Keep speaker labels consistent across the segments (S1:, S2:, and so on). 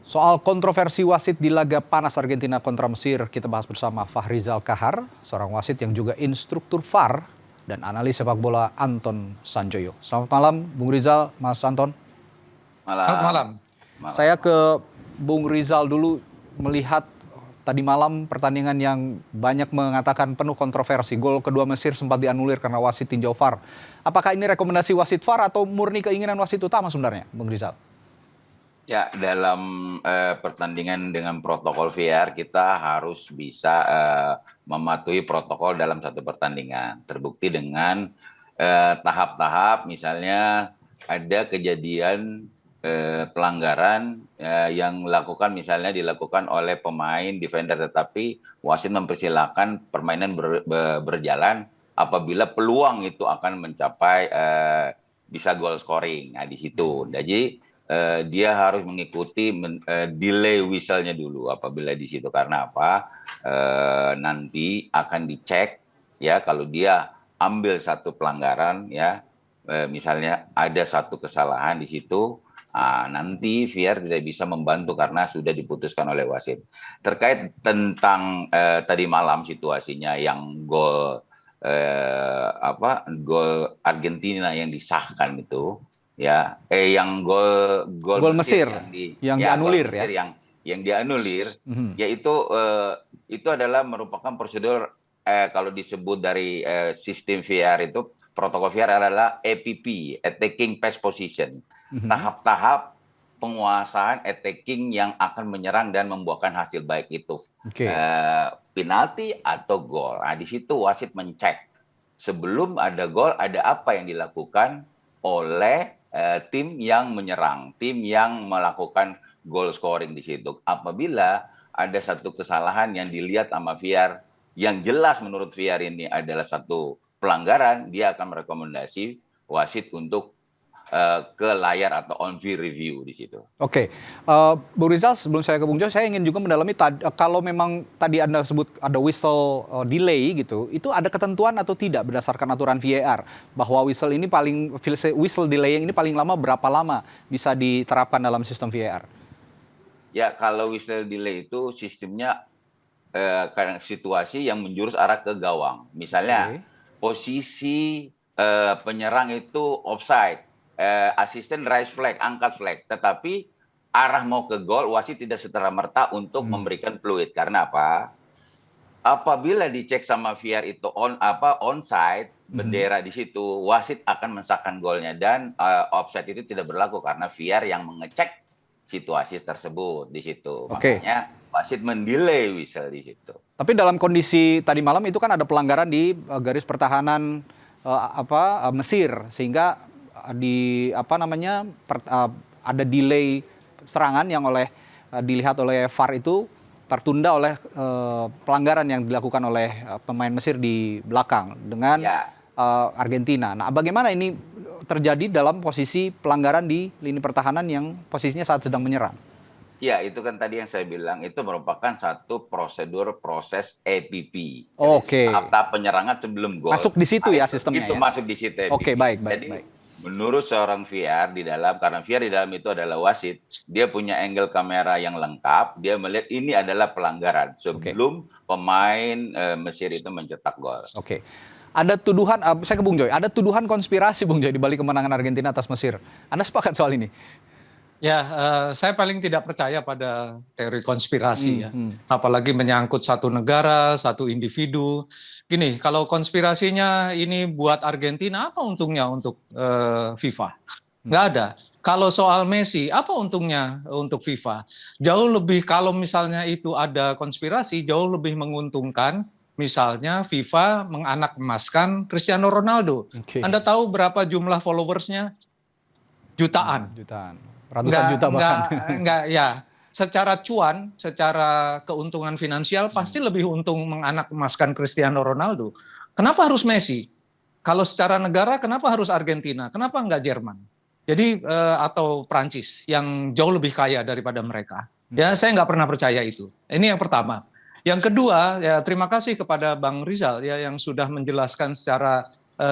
S1: Soal kontroversi wasit di laga panas Argentina kontra Mesir, kita bahas bersama Fahrizal Kahar, seorang wasit yang juga instruktur VAR dan analis sepak bola Anton Sanjoyo. Selamat malam, Bung Rizal, Mas Anton.
S2: Selamat malam.
S1: Saya ke Bung Rizal dulu, melihat tadi malam pertandingan yang banyak mengatakan penuh kontroversi. Gol kedua Mesir sempat dianulir karena wasit tinjau VAR. Apakah ini rekomendasi wasit VAR atau murni keinginan wasit utama sebenarnya, Bung Rizal?
S2: Ya, dalam pertandingan dengan protokol VAR kita harus bisa mematuhi protokol dalam satu pertandingan. Terbukti dengan tahap-tahap, misalnya ada kejadian pelanggaran yang dilakukan oleh pemain defender, tetapi wasit mempersilahkan permainan berjalan apabila peluang itu akan mencapai bisa goal scoring. Nah, di situ. Jadi dia harus mengikuti delay whistle-nya dulu apabila di situ, karena apa? Nanti akan dicek ya, kalau dia ambil satu pelanggaran ya, misalnya ada satu kesalahan di situ, nanti VAR tidak bisa membantu karena sudah diputuskan oleh wasit. Terkait tentang tadi malam situasinya yang gol gol Argentina yang disahkan itu ya, yang gol
S1: Mesir yang dianulir ya.
S2: Yang dianulir, yaitu itu adalah merupakan prosedur kalau disebut dari sistem VAR itu, protokol VAR adalah APP, attacking pass position. Tahap-tahap penguasaan attacking yang akan menyerang dan membuahkan hasil, baik itu penalti atau gol. Nah, di situ wasit mencek sebelum ada gol ada apa yang dilakukan oleh tim yang menyerang, tim yang melakukan goal scoring di situ. Apabila ada satu kesalahan yang dilihat sama VAR, yang jelas menurut VAR ini adalah satu pelanggaran, dia akan merekomendasi wasit untuk ke layar atau on-field review di situ.
S1: Oke, Bung Rizal, sebelum saya ke Bung Jo, saya ingin juga mendalami kalau memang tadi Anda sebut ada whistle delay gitu, itu ada ketentuan atau tidak berdasarkan aturan VAR bahwa whistle delaying ini paling lama berapa lama bisa diterapkan dalam sistem VAR?
S2: Ya, kalau whistle delay itu sistemnya karena situasi yang menjurus arah ke gawang. Misalnya posisi penyerang itu offside. Asisten raise flag, angkat flag, tetapi arah mau ke gol, wasit tidak serta-merta untuk memberikan fluid. Karena apa? Apabila dicek sama VAR itu onside, bendera di situ, wasit akan mensahkan golnya, dan offside itu tidak berlaku karena VAR yang mengecek situasi tersebut di situ. Makanya wasit mendelay whistle di situ.
S1: Tapi dalam kondisi tadi malam itu kan ada pelanggaran di garis pertahanan Mesir, sehingga ada delay serangan yang dilihat oleh VAR itu tertunda oleh pelanggaran yang dilakukan oleh pemain Mesir di belakang dengan Argentina. Nah, bagaimana ini terjadi dalam posisi pelanggaran di lini pertahanan yang posisinya saat sedang menyerang?
S2: Ya, itu kan tadi yang saya bilang, itu merupakan satu proses APP. Tahap penyerangan sebelum gol.
S1: Masuk di situ ya sistemnya.
S2: Itu masuk di situ.
S1: Oke, baik.
S2: Menurut seorang VAR karena VAR di dalam itu adalah wasit, dia punya angle kamera yang lengkap, dia melihat ini adalah pelanggaran sebelum pemain Mesir itu mencetak gol.
S1: Oke. Ada tuduhan, saya ke Bung Joy, ada tuduhan konspirasi Bung Joy di balik kemenangan Argentina atas Mesir. Anda sepakat soal ini?
S3: Ya, saya paling tidak percaya pada teori konspirasi ya. Apalagi menyangkut satu negara, satu individu. Gini, kalau konspirasinya ini buat Argentina, apa untungnya untuk FIFA? Nggak ada. Kalau soal Messi, apa untungnya untuk FIFA? Jauh lebih, kalau misalnya itu ada konspirasi, jauh lebih menguntungkan misalnya FIFA menganak emaskan Cristiano Ronaldo. Anda tahu berapa jumlah followersnya? Jutaan.
S1: Ratusan juta bahkan.
S3: Enggak, ya. Secara cuan, secara keuntungan finansial pasti lebih untung menganak emaskan Cristiano Ronaldo. Kenapa harus Messi? Kalau secara negara kenapa harus Argentina? Kenapa enggak Jerman? Jadi atau Prancis yang jauh lebih kaya daripada mereka. Ya, saya nggak pernah percaya itu. Ini yang pertama. Yang kedua, ya terima kasih kepada Bang Rizal ya yang sudah menjelaskan secara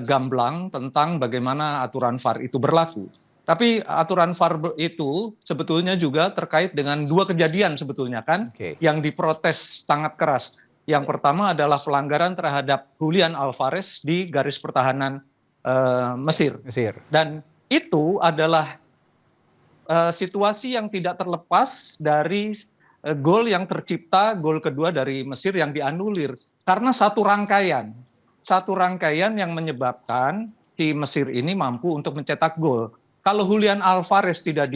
S3: gamblang tentang bagaimana aturan VAR itu berlaku. Tapi aturan VAR itu sebetulnya juga terkait dengan 2 kejadian sebetulnya kan, yang diprotes sangat keras. Yang pertama adalah pelanggaran terhadap Julian Alvarez di garis pertahanan Mesir. Dan itu adalah situasi yang tidak terlepas dari gol yang tercipta, gol kedua dari Mesir yang dianulir. Karena satu rangkaian yang menyebabkan si Mesir ini mampu untuk mencetak gol. Kalau Julian Alvarez tidak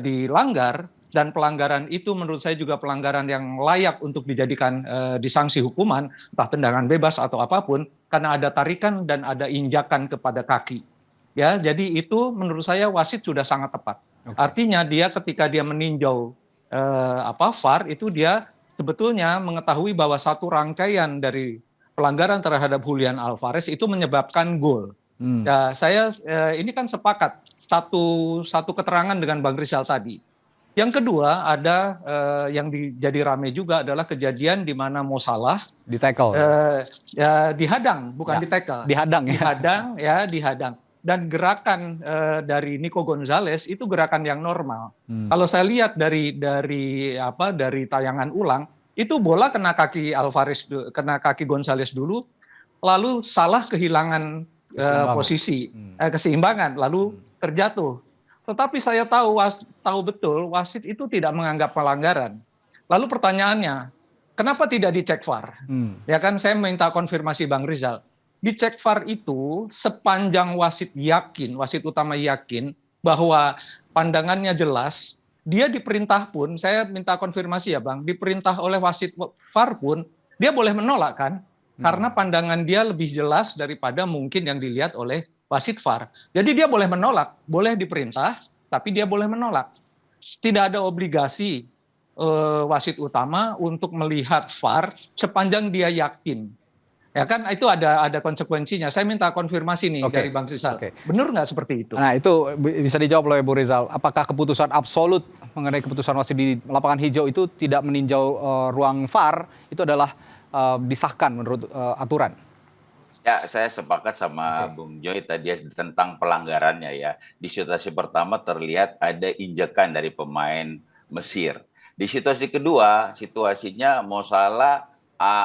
S3: dilanggar, dan pelanggaran itu menurut saya juga pelanggaran yang layak untuk dijadikan disanksi hukuman, entah tendangan bebas atau apapun, karena ada tarikan dan ada injakan kepada kaki. Ya, jadi itu menurut saya wasit sudah sangat tepat. Artinya dia ketika dia meninjau VAR itu dia sebetulnya mengetahui bahwa satu rangkaian dari pelanggaran terhadap Julian Alvarez itu menyebabkan gol. Ya, saya ini kan sepakat satu keterangan dengan Bang Rizal tadi. Yang kedua ada yang jadi rame juga adalah kejadian di mana Mo Salah
S1: di-tackle.
S3: Dihadang, bukan di-tackle. Dihadang. Dan gerakan dari Nico Gonzalez itu gerakan yang normal. Kalau saya lihat dari tayangan ulang, itu bola kena kaki Alvarez, kena kaki Gonzalez dulu, lalu Salah kehilangan posisi keseimbangan, lalu terjatuh. Tetapi saya tahu betul wasit itu tidak menganggap pelanggaran. Lalu pertanyaannya, kenapa tidak dicek VAR? Ya kan, saya minta konfirmasi Bang Rizal. Dicek VAR itu sepanjang wasit utama yakin bahwa pandangannya jelas, dia diperintah pun, saya minta konfirmasi ya Bang, diperintah oleh wasit VAR pun, dia boleh menolak kan? Karena pandangan dia lebih jelas daripada mungkin yang dilihat oleh wasit VAR. Jadi dia boleh menolak, boleh diperintah, tapi dia boleh menolak. Tidak ada obligasi wasit utama untuk melihat VAR sepanjang dia yakin. Ya kan, itu ada konsekuensinya. Saya minta konfirmasi nih dari Bang Rizal. Benar nggak seperti itu?
S1: Nah, itu bisa dijawab oleh Bu Rizal. Apakah keputusan absolut mengenai keputusan wasit di lapangan hijau itu tidak meninjau ruang VAR itu adalah disahkan menurut aturan?
S2: Ya, saya sepakat sama Bung Joy tadi tentang pelanggarannya ya. Di situasi pertama terlihat ada injakan dari pemain Mesir. Di situasi kedua, situasinya Mo Salah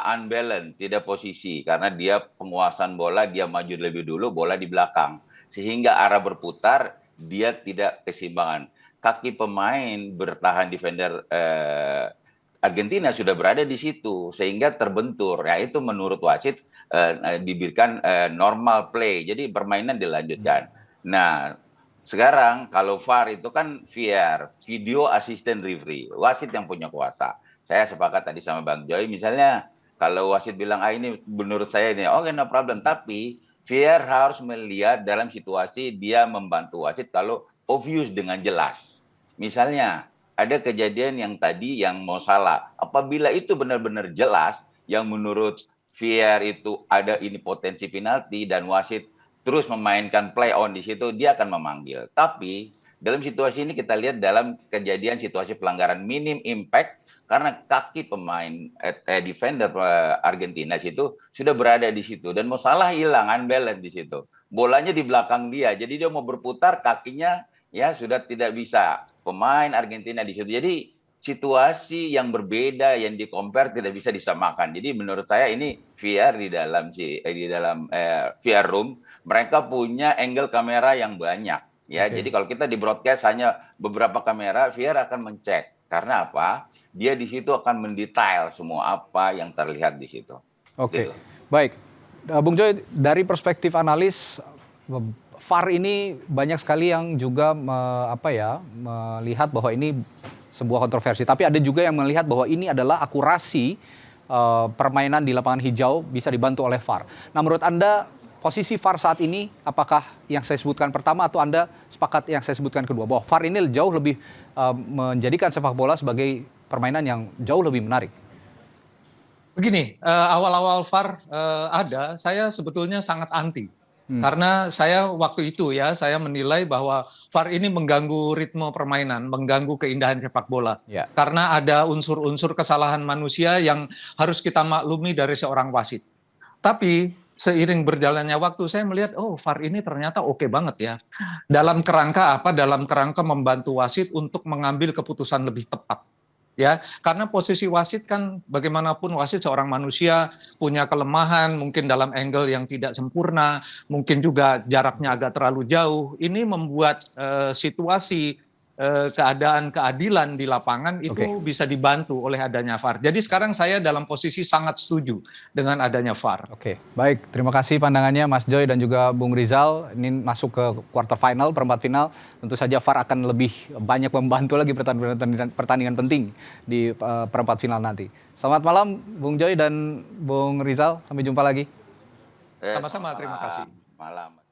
S2: unbalance, tidak posisi karena dia penguasaan bola, dia maju lebih dulu, bola di belakang. Sehingga arah berputar, dia tidak keseimbangan. Kaki pemain bertahan defender Argentina sudah berada di situ sehingga terbentur. Ya itu menurut wasit diberikan normal play. Jadi permainan dilanjutkan. Nah, sekarang kalau VAR itu kan VR, video assistant referee, wasit yang punya kuasa. Saya sepakat tadi sama Bang Joy, misalnya kalau wasit bilang ini menurut saya ini, oke, no problem, tapi VR harus melihat dalam situasi dia membantu wasit kalau obvious dengan jelas. Misalnya ada kejadian yang tadi yang Mo Salah, apabila itu benar-benar jelas yang menurut VR itu ada ini potensi penalti dan wasit terus memainkan play on di situ, dia akan memanggil. Tapi dalam situasi ini kita lihat dalam kejadian situasi pelanggaran minim impact karena kaki pemain defender Argentina situ sudah berada di situ dan Mo Salah hilang unbalance di situ. Bolanya di belakang dia. Jadi dia mau berputar kakinya ya sudah tidak bisa. Pemain Argentina di situ. Jadi situasi yang berbeda yang di-compare tidak bisa disamakan. Jadi menurut saya ini VR di dalam VR room mereka punya angle kamera yang banyak. Ya, jadi kalau kita di broadcast hanya beberapa kamera, VR akan mencek. Karena apa? Dia di situ akan mendetail semua apa yang terlihat di situ.
S1: Oke, gitu. Baik. Bung Joy, dari perspektif analis, VAR ini banyak sekali yang juga melihat bahwa ini sebuah kontroversi. Tapi ada juga yang melihat bahwa ini adalah akurasi permainan di lapangan hijau bisa dibantu oleh VAR. Nah, menurut Anda, posisi VAR saat ini, apakah yang saya sebutkan pertama atau Anda sepakat yang saya sebutkan kedua? Bahwa VAR ini jauh lebih menjadikan sepak bola sebagai permainan yang jauh lebih menarik.
S3: Begini, awal-awal VAR ada, saya sebetulnya sangat anti. Karena saya waktu itu ya, saya menilai bahwa VAR ini mengganggu ritme permainan, mengganggu keindahan sepak bola. Ya. Karena ada unsur-unsur kesalahan manusia yang harus kita maklumi dari seorang wasit. Tapi seiring berjalannya waktu saya melihat VAR ini ternyata oke banget ya. Dalam kerangka apa? Dalam kerangka membantu wasit untuk mengambil keputusan lebih tepat. Ya, karena posisi wasit kan bagaimanapun wasit seorang manusia punya kelemahan, mungkin dalam angle yang tidak sempurna, mungkin juga jaraknya agak terlalu jauh. Ini membuat situasi keadaan keadilan di lapangan itu bisa dibantu oleh adanya VAR. Jadi sekarang saya dalam posisi sangat setuju dengan adanya VAR.
S1: Oke, baik. Terima kasih pandangannya Mas Joy dan juga Bung Rizal. Ini masuk ke quarter final, perempat final. Tentu saja VAR akan lebih banyak membantu lagi pertandingan penting di perempat final nanti. Selamat malam Bung Joy dan Bung Rizal. Sampai jumpa lagi.
S3: Sama-sama, terima kasih.
S2: Malam.